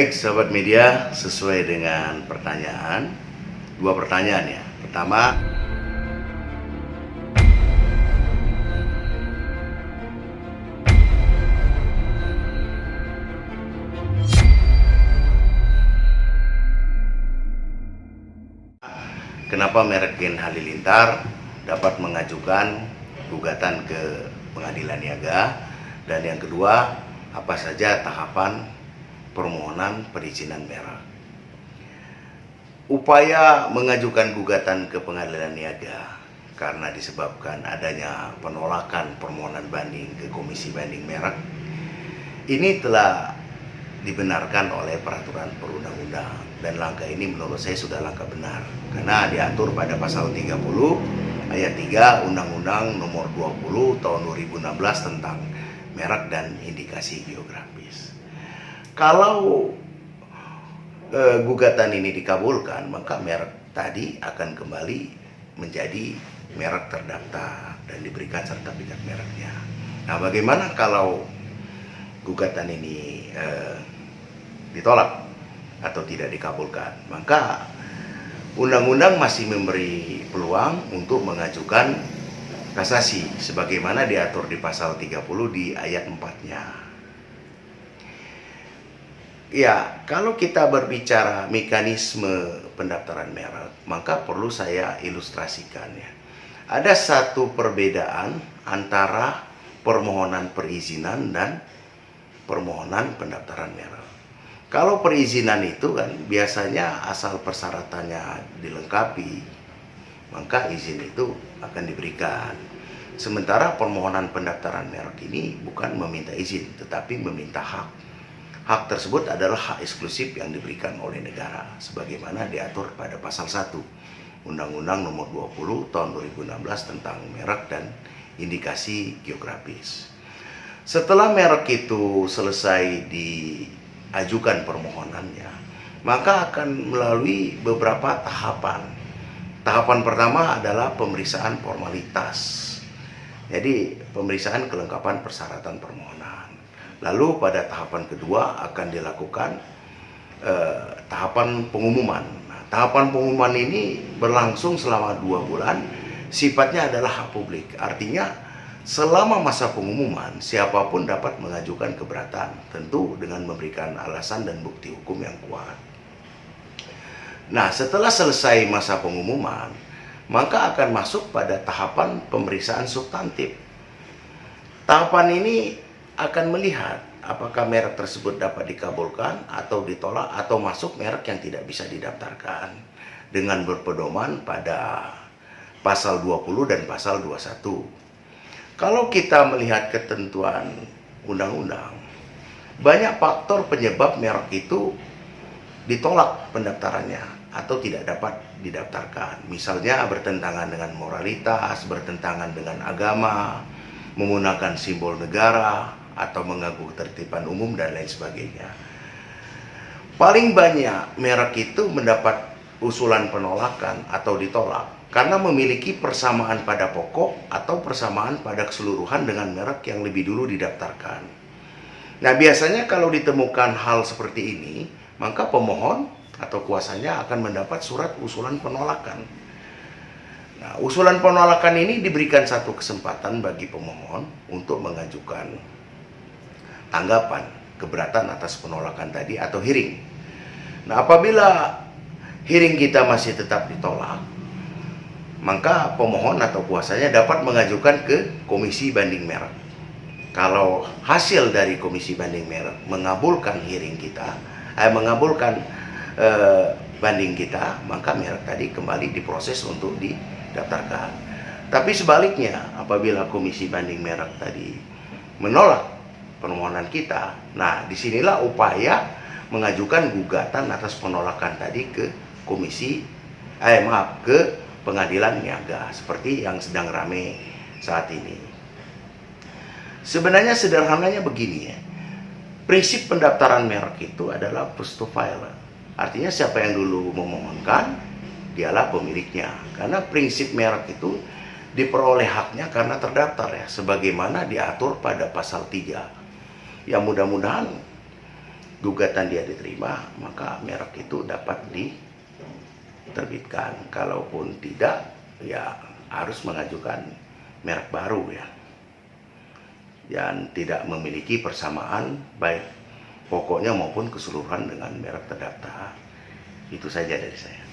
Baik, sahabat media, sesuai dengan pertanyaan, dua pertanyaan ya. Pertama, kenapa merek Gen Halilintar dapat mengajukan gugatan ke Pengadilan Niaga? Dan yang kedua, apa saja tahapan permohonan perizinan merek? Upaya mengajukan gugatan ke Pengadilan Niaga karena disebabkan adanya penolakan permohonan banding ke Komisi Banding Merek ini telah dibenarkan oleh peraturan perundang-undang, dan langkah ini menurut saya sudah langkah benar karena diatur pada pasal 30 ayat 3 Undang-Undang Nomor 20 Tahun 2016 tentang merek dan indikasi geografis. Kalau gugatan ini dikabulkan, maka merek tadi akan kembali menjadi merek terdaftar dan diberikan sertifikat mereknya. Nah, bagaimana kalau gugatan ini ditolak atau tidak dikabulkan? Maka undang-undang masih memberi peluang untuk mengajukan kasasi sebagaimana diatur di pasal 30 di ayat 4-nya. Ya, kalau kita berbicara mekanisme pendaftaran merek, maka perlu saya ilustrasikan ya. Ada satu perbedaan antara permohonan perizinan dan permohonan pendaftaran merek. Kalau perizinan itu kan biasanya asal persyaratannya dilengkapi, maka izin itu akan diberikan. Sementara permohonan pendaftaran merek ini bukan meminta izin, tetapi meminta hak. Hak tersebut adalah hak eksklusif yang diberikan oleh negara, sebagaimana diatur pada pasal 1 Undang-Undang Nomor 20 Tahun 2016 tentang merek dan indikasi geografis. Setelah merek itu selesai diajukan permohonannya, maka akan melalui beberapa tahapan. Tahapan pertama adalah pemeriksaan formalitas. Jadi pemeriksaan kelengkapan persyaratan permohonan. Lalu pada tahapan kedua akan dilakukan tahapan pengumuman. Nah, tahapan pengumuman ini berlangsung selama 2 bulan. Sifatnya adalah hak publik. Artinya selama masa pengumuman siapapun dapat mengajukan keberatan, tentu dengan memberikan alasan dan bukti hukum yang kuat. Nah, setelah selesai masa pengumuman, maka akan masuk pada tahapan pemeriksaan substantif. Tahapan ini akan melihat apakah merek tersebut dapat dikabulkan atau ditolak atau masuk merek yang tidak bisa didaftarkan dengan berpedoman pada pasal 20 dan pasal 21. Kalau kita melihat ketentuan undang-undang, banyak faktor penyebab merek itu ditolak pendaftarannya atau tidak dapat didaftarkan. Misalnya bertentangan dengan moralitas, bertentangan dengan agama, menggunakan simbol negara, atau mengganggu ketertiban umum dan lain sebagainya. Paling banyak merek itu mendapat usulan penolakan atau ditolak karena memiliki persamaan pada pokok atau persamaan pada keseluruhan dengan merek yang lebih dulu didaftarkan. Nah, biasanya kalau ditemukan hal seperti ini, maka pemohon atau kuasanya akan mendapat surat usulan penolakan. Nah, usulan penolakan ini diberikan satu kesempatan bagi pemohon untuk mengajukan tanggapan keberatan atas penolakan tadi atau hearing. Nah, apabila hearing kita masih tetap ditolak, maka pemohon atau kuasanya dapat mengajukan ke Komisi Banding Merek. Kalau hasil dari Komisi Banding Merek mengabulkan hearing kita, mengabulkan banding kita, maka merek tadi kembali diproses untuk didaftarkan. Tapi sebaliknya, apabila Komisi Banding Merek tadi menolak permohonan kita, nah disinilah upaya mengajukan gugatan atas penolakan tadi ke ke Pengadilan Niaga seperti yang sedang ramai saat ini. Sebenarnya sederhananya begini ya, prinsip pendaftaran merek itu adalah first to file. Artinya siapa yang dulu memohonkan, dialah pemiliknya. Karena prinsip merek itu diperoleh haknya karena terdaftar ya, sebagaimana diatur pada pasal 3. Ya, mudah-mudahan gugatan dia diterima, maka merek itu dapat diterbitkan. Kalaupun tidak, ya harus mengajukan merek baru ya, dan tidak memiliki persamaan baik pokoknya maupun keseluruhan dengan merek terdaftar. Itu saja dari saya.